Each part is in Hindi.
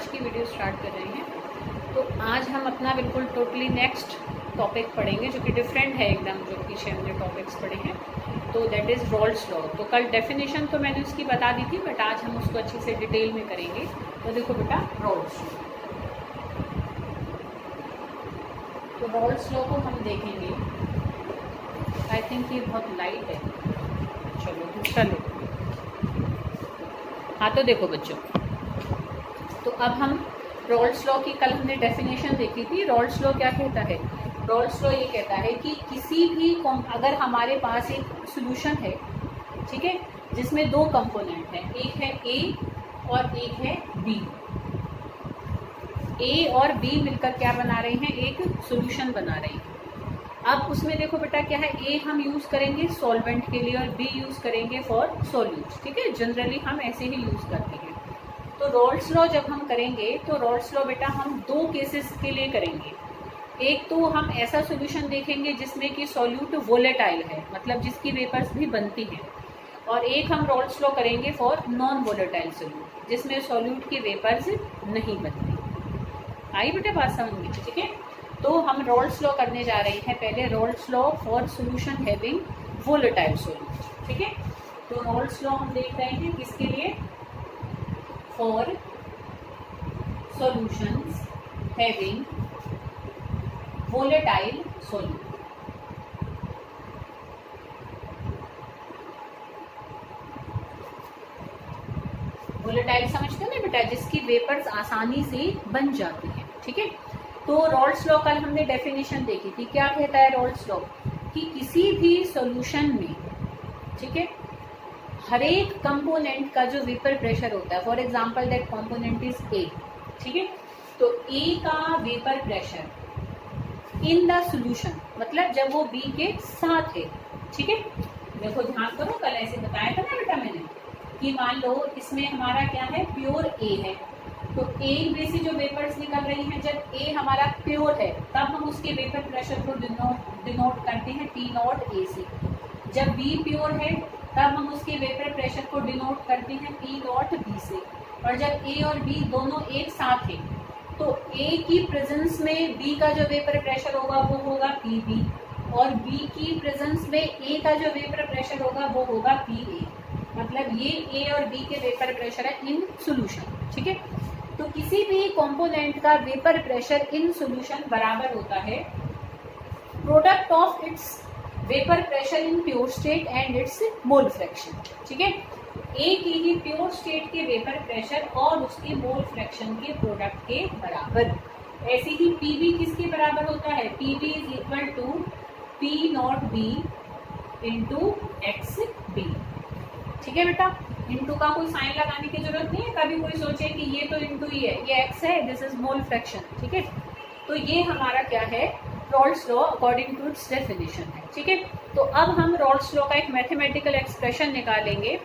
आज की वीडियो स्टार्ट कर रहे हैं। तो आज हम अपना बिल्कुल टोटली नेक्स्ट टॉपिक पढ़ेंगे जो कि डिफरेंट है एकदम, जो पीछे हमने टॉपिक्स पढ़े हैं। तो दैट इज़ रॉल्स लॉ। तो कल डेफिनेशन तो मैंने उसकी बता दी थी, बट आज हम उसको अच्छे से डिटेल में करेंगे। तो देखो बेटा, रॉल्स लॉ, तो रॉल्स लॉ को हम देखेंगे। आई थिंक ये बहुत लाइट है, चलो दूसरा लो। हाँ, तो देखो बच्चों, तो अब हम रॉल्स लॉ की कल हमने डेफिनेशन देखी थी। रॉल्स लॉ क्या कहता है? रॉल्स लॉ ये कहता है कि किसी भी अगर हमारे पास एक सॉल्यूशन है, ठीक है, जिसमें दो कंपोनेंट हैं, एक है ए और एक है बी। ए और बी मिलकर क्या बना रहे हैं? एक सॉल्यूशन बना रहे हैं। अब उसमें देखो बेटा क्या है, ए हम यूज़ करेंगे सॉल्वेंट के लिए और बी यूज़ करेंगे फॉर सॉल्यूट, ठीक है। जनरली हम ऐसे ही यूज़ करते हैं। तो रॉल्स लॉ जब हम करेंगे तो रॉल्स लॉ बेटा हम दो केसेस के लिए करेंगे। एक तो हम ऐसा सॉल्यूशन देखेंगे जिसमें कि सॉल्यूट वोलेटाइल है, मतलब जिसकी वेपर्स भी बनती हैं, और एक हम रॉल्स लॉ करेंगे फॉर नॉन वोलेटाइल सॉल्यूट, जिसमें सॉल्यूट की वेपर्स नहीं बनती। आई बेटा बात समझ में? ठीक है। तो हम रॉल्स लॉ करने जा रहे हैं। पहले Rawls law for solution having volatile solute, ठीक है। तो रॉल्स लॉ हम देख रहे हैं किसके लिए? For solutions having volatile solute. Volatile समझते हो ना बेटा, जिसकी वेपर्स आसानी से बन जाती हैं, ठीक है। तो रॉल्स लॉ कल हमने डेफिनेशन देखी थी। क्या कहता है रॉल्स लॉ? कि किसी भी सॉल्यूशन में, ठीक है, हर एक कंपोनेंट का जो वेपर प्रेशर होता है, for example that component is a, ठीक है, तो ए का vapour pressure in the solution, मतलब जब वो बी के साथ है, ठीक है। देखो ध्यान करो, कल ऐसे बताया था ना बेटा मैंने कि मान लो इसमें हमारा क्या है, प्योर ए है, तो ए में से जो वेपर्स निकल रही हैं, जब ए हमारा प्योर है तब हम उसके वेपर प्रेशर को डिनोट करते हैं P नॉट AC। जब बी प्योर है तब हम उसके वेपर प्रेशर को डिनोट करते हैं P नॉट B से। और जब ए और बी दोनों एक साथ है तो ए की प्रेजेंस में बी का जो वेपर प्रेशर होगा वो होगा PB, और बी की प्रेजेंस में ए का जो वेपर प्रेशर होगा वो होगा PA। मतलब ये ए और बी के वेपर प्रेशर है इन सॉल्यूशन, ठीक है। तो किसी भी कंपोनेंट का वेपर प्रेशर इन सॉल्यूशन बराबर होता है product of its vapour pressure in pure state and it's mole fraction, ठीक है। ए की ही प्योर स्टेट के वेपर प्रेशर और उसके मोल फ्रैक्शन के प्रोडक्ट के बराबर। ऐसे ही पीबी किसके बराबर होता है? PB is equal to P naught B into X B, ठीक है बेटा। इंटू का कोई साइन लगाने की जरूरत नहीं है। कभी कोई सोचे कि ये तो इंटू ही है, ये एक्स है, दिस इज मोल फ्रैक्शन, ठीक है। तो ये हमारा क्या है? Raoult's law according to its definition है, ठीक है। तो अब हम रॉल्स लॉ का एक मैथमेटिकल एक्सप्रेशन निकालेंगे।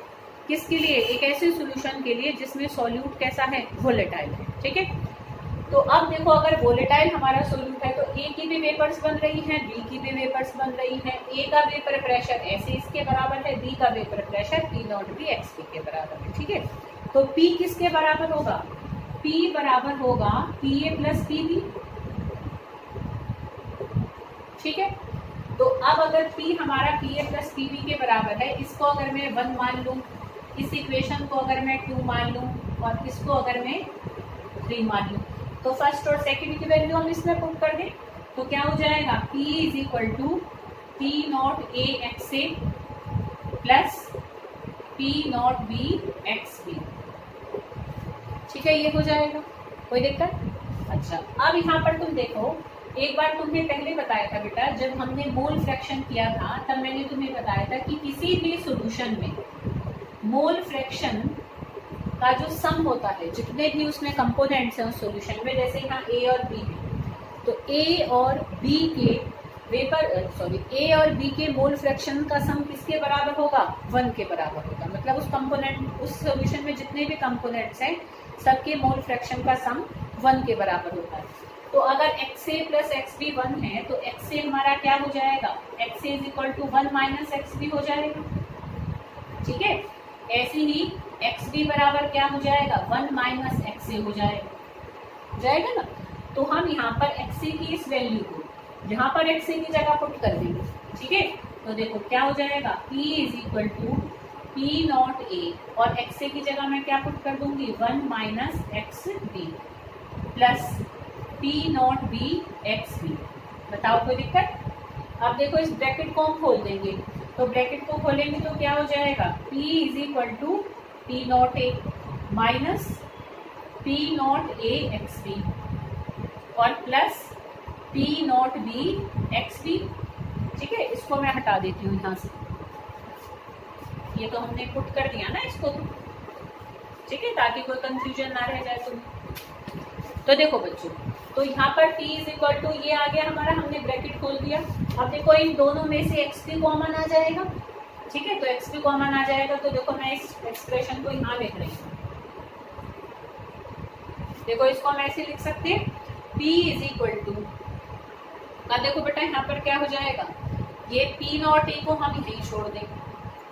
किसके लिए? एक ऐसे सॉल्यूशन के लिए जिसमें सॉल्यूट कैसा है? वोलेटाइल है, ठीक है। तो अब देखो, अगर वोलेटाइल हमारा सॉल्यूट है तो ए की भी वेपर्स बन रही हैं, बी की भी वेपर्स बन रही हैं। ए का वेपर प्रेशर ऐसे इसके बराबर है, बी का vapour pressure P not B x के बराबर है, ठीक है। तो P किसके बराबर होगा? P बराबर होगा PA प्लस PB, ठीक है। तो अब अगर P हमारा PA प्लस PB के बराबर है, इसको अगर मैं 1 मान लूँ, इस इक्वेशन को अगर मैं 2 मान लूँ और इसको अगर मैं 3 मान लूँ, तो फर्स्ट और सेकंड की वैल्यू हम इसमें पुट कर दें तो क्या हो जाएगा? P is equal to P naught A X A plus P naught B X B, ठीक है। ये हो जाएगा, कोई दिक्कत? अच्छा, अब यहाँ पर तुम देखो, एक बार तुम्हें पहले बताया था बेटा, जब हमने मोल फ्रैक्शन किया था तब मैंने तुम्हें बताया था कि किसी भी सॉल्यूशन में मोल फ्रैक्शन का जो सम होता है, जितने भी उसमें कंपोनेंट्स हैं उस सॉल्यूशन में, जैसे यहाँ ए और बी है, तो ए और बी के मोल फ्रैक्शन का सम किसके बराबर होगा? 1 के बराबर होगा। मतलब उस सॉल्यूशन में जितने भी कंपोनेंट्स हैं सबके मोल फ्रैक्शन का सम 1 के बराबर होता है। तो अगर XA प्लस XB 1 है तो XA हमारा क्या हो जाएगा? XA is equal to 1 minus XB हो जाएगा, ठीक है। ऐसे ही XB बराबर क्या हो जाएगा? 1 माइनस XA हो जाएगा। जाएगा ना। तो हम यहाँ पर एक्स की इस वैल्यू को यहाँ पर एक्स की जगह पुट कर देंगे, ठीक है। तो देखो क्या हो जाएगा, P is equal to P naught A, और एक्स की जगह मैं क्या पुट कर दूंगी, 1 minus X B plus P naught B X B. बताओ कोई दिक्कत। अब देखो इस ब्रैकेट को हम खोल देंगे, तो ब्रैकेट को खोलेंगे तो क्या हो जाएगा, P is equal to P naught A minus P naught A X B और plus P naught B X B, ठीक है। इसको मैं हटा देती हूँ यहाँ से, ये तो हमने पुट कर दिया ना इसको, ठीक है, ताकि कोई कंफ्यूजन ना रह जाए तुम्हें। तो देखो बच्चों, तो यहाँ पर t इज इक्वल टू ये आ गया हमारा, हमने ब्रैकेट खोल दिया। अब देखो इन दोनों में से x भी कॉमन आ जाएगा, ठीक है। तो x भी कॉमन आ जाएगा, तो देखो मैं इस एक्सप्रेशन को यहाँ लिख रही हूँ। देखो इसको हम ऐसे लिख सकते हैं, p इज इक्वल टू, अब देखो बेटा यहाँ पर क्या हो जाएगा, ये p नॉट ए को हम यहीं छोड़ देंगे,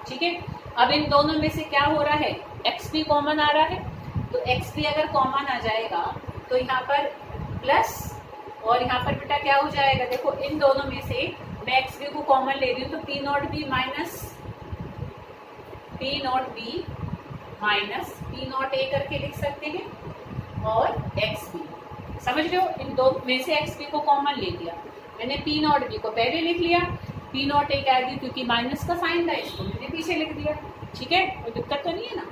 ठीक है। अब इन दोनों में से क्या हो रहा है, x भी कॉमन आ रहा है, तो x भी अगर कॉमन आ जाएगा तो यहाँ पर प्लस, और यहाँ पर बेटा क्या हो जाएगा, देखो इन दोनों में से मैं एक्स बी को कॉमन ले रही हूँ, तो P naught B minus P naught B minus P naught ए करके लिख सकते हैं, और एक्स बी, समझ रहे हो, इन दो में से एक्स बी को कॉमन ले लिया मैंने, पी नॉट बी को पहले लिख लिया, पी नॉट ए क्या दी, क्योंकि माइनस का साइन था इसको मैंने पीछे लिख दिया, ठीक है, कोई दिक्कत तो नहीं है ना।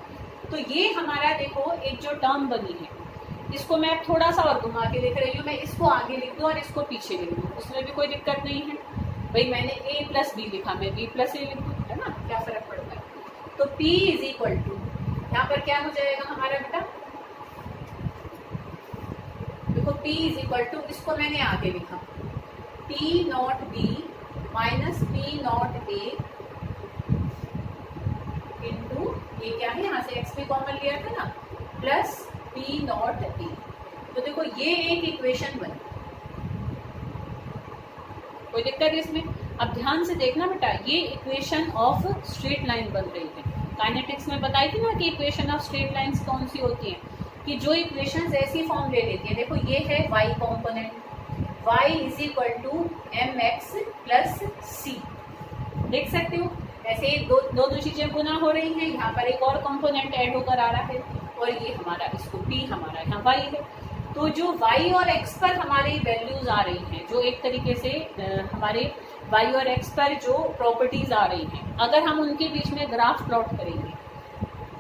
तो ये हमारा देखो एक जो टर्म बनी है, इसको मैं थोड़ा सा और घुमा के लिख रही हूँ, मैं इसको आगे लिख दूँ और इसको पीछे लिख दूँ, उसमें भी कोई दिक्कत नहीं है भाई। मैंने a प्लस बी लिखा, मैं b प्लस ए लिख दूँ, है ना, क्या फर्क पड़ता है। तो p इज इक्वल टू, यहाँ पर क्या हो जाएगा हमारा बेटा, देखो p इज इक्वल टू, इसको मैंने आगे लिखा, p naught b minus P naught ए इंटू, ये क्या है, यहाँ से x भी कॉमन लिया था ना, प्लस पी नॉट ए। तो देखो ये एक इक्वेशन बनी, कोई दिक्कत है इसमें। अब ध्यान से देखना बेटा, ये इक्वेशन ऑफ स्ट्रेट लाइन बन रही है। काइनेटिक्स में बताई थी ना कि इक्वेशन ऑफ स्ट्रेट लाइंस कौन सी होती है, कि जो इक्वेशंस ऐसी फॉर्म ले लेती है। देखो ये है y component, y is equal to M X plus C, देख सकते हो ऐसे दो चीजें गुना हो रही हैं, यहाँ पर एक और कंपोनेंट ऐड होकर आ रहा है, और ये हमारा इसको p हमारा यहाँ y है। तो जो y और x पर हमारी वैल्यूज आ रही हैं, जो एक तरीके से हमारे y और x पर जो प्रॉपर्टीज आ रही हैं, अगर हम उनके बीच में ग्राफ प्लॉट करेंगे,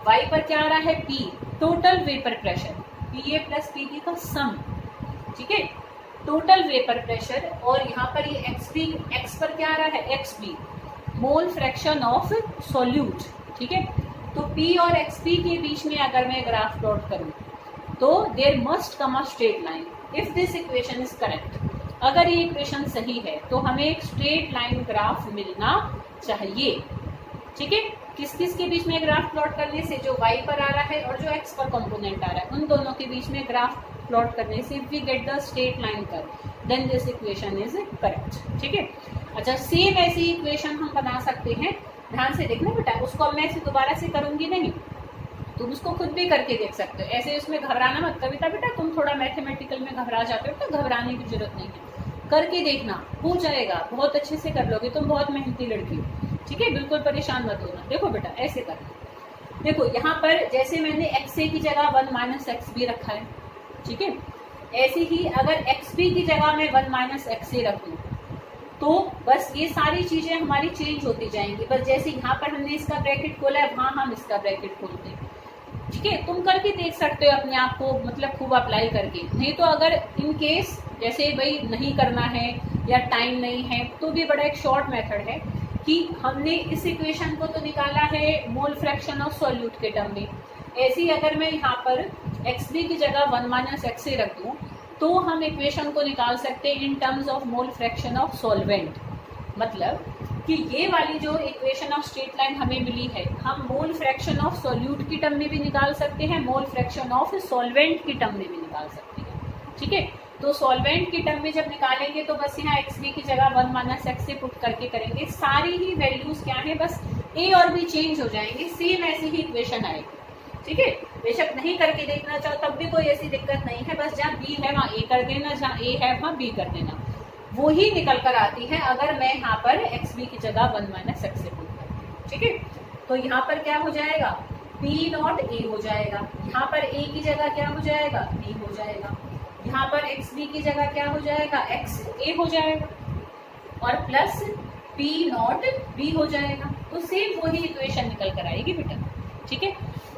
y पर क्या आ रहा है, p total vapour pressure, P A plus P B का सम, ठीक है, टोटल वेपर प्रेशर, और यहाँ पर ये x पर क्या आ रहा है, X B mole fraction of solute, ठीक है। तो p और xp के बीच में अगर मैं ग्राफ प्लॉट करूं, तो there must come a straight line if this equation is correct. अगर ये इक्वेशन सही है तो हमें एक स्ट्रेट लाइन ग्राफ मिलना चाहिए, ठीक है। किस किस के बीच में ग्राफ प्लॉट करने से, जो y पर आ रहा है और जो x पर कंपोनेंट आ रहा है, उन दोनों के बीच में ग्राफ प्लॉट करने से, if we get the straight line curve, then this equation is correct, ठीक है। अच्छा, सेम ऐसी इक्वेशन हम बना सकते हैं, ध्यान से देखना बेटा, उसको मैं ऐसे दोबारा से करूंगी नहीं, तुम उसको खुद भी करके देख सकते हो, ऐसे उसमें घबराना मत। कविता बेटा तुम थोड़ा मैथमेटिकल में घबरा जाते हो, तो घबराने की जरूरत नहीं है, करके देखना, हो जाएगा, बहुत अच्छे से कर लोगे, तुम बहुत मेहनती लड़की हो, ठीक है, बिल्कुल परेशान मत होना। देखो बेटा ऐसे करना, देखो यहाँ पर जैसे मैंने एक्स ए की जगह 1 माइनस एक्स बी रखा है, ठीक है, ऐसे ही अगर एक्स बी की जगह मैं 1 माइनस एक्स ए रख दूँ, तो बस ये सारी चीजें हमारी चेंज होती जाएंगी। बस जैसे यहाँ पर हमने इसका ब्रैकेट खोला है, वहां हम इसका ब्रैकेट खोलते हैं, ठीक है। तुम करके देख सकते हो अपने आप को, मतलब खूब अप्लाई करके। नहीं तो अगर इन केस जैसे भाई नहीं करना है या टाइम नहीं है, तो भी बड़ा एक शॉर्ट मेथड है कि हमने इस इक्वेशन को तो निकाला है मोल फ्रैक्शन ऑफ सॉल्यूट के टर्म में, ऐसे ही अगर मैं यहाँ पर एक्स बी की जगह 1 माइनस एक्स ए रख दूँ, तो हम इक्वेशन को निकाल सकते हैं in terms of mole fraction of solvent. मतलब कि ये वाली जो इक्वेशन ऑफ स्ट्रेट लाइन हमें मिली है, हम मोल फ्रैक्शन ऑफ सॉल्यूट की टर्म में भी निकाल सकते हैं, मोल फ्रैक्शन ऑफ सॉल्वेंट की टर्म में भी निकाल सकते हैं, ठीक है। तो सॉल्वेंट की टर्म में जब निकालेंगे तो बस यहाँ एक्स बी की जगह 1 माइनस एक्स से पुट करके करेंगे, सारी ही वैल्यूज क्या है, बस ए और बी चेंज हो जाएंगे, सेम ऐसी ही इक्वेशन आएगी। ठीक है, बेशक नहीं करके देखना चाहो तब भी कोई ऐसी दिक्कत नहीं है, बस जहाँ बी है वहाँ ए कर देना, जहाँ ए है वहाँ बी कर देना, वो ही निकल कर आती है अगर मैं यहाँ पर एक्स बी की जगह 1 माइनस एक्स से पुट करूँ। ठीक है, तो यहाँ पर क्या हो जाएगा, पी नॉट ए हो जाएगा, यहाँ पर ए की जगह क्या हो जाएगा, बी हो जाएगा, यहाँ पर एक्स बी की जगह क्या हो जाएगा, एक्स ए हो जाएगा, और प्लस पी नॉट बी हो जाएगा। तो सेम वही इक्वेशन निकल कर आएगी बेटा। ठीक है,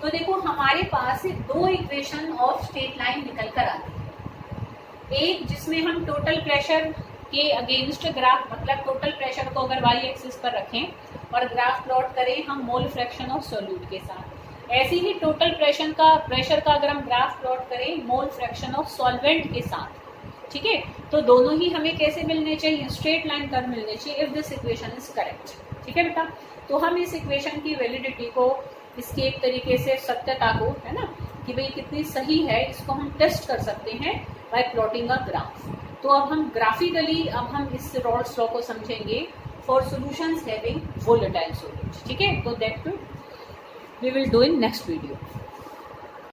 तो देखो हमारे पास 2 इक्वेशन ऑफ स्ट्रेट लाइन निकल कर आती है, एक जिसमें हम टोटल प्रेशर के अगेंस्ट ग्राफ, मतलब टोटल प्रेशर को अगर वाई एक्सिस पर रखें और ग्राफ प्लॉट करें हम मोल फ्रैक्शन ऑफ सॉल्यूट के साथ, ऐसे ही टोटल प्रेशर का अगर हम ग्राफ प्लॉट करें मोल फ्रैक्शन ऑफ सॉल्वेंट के साथ। ठीक है, तो दोनों ही हमें कैसे मिलने चाहिए, स्ट्रेट लाइन कर्व मिलने चाहिए if this equation is correct. ठीक है बेटा, तो हम इस इक्वेशन की वैलिडिटी को, इसकी एक तरीके से सत्यता को, है ना, कि भाई कितनी सही है, इसको हम टेस्ट कर सकते हैं बाय प्लॉटिंग अ ग्राफ। तो अब हम ग्राफिकली अब हम इस रॉल्स लॉ को समझेंगे for solutions having volatile solutes. ठीक है, तो that we will do in next video.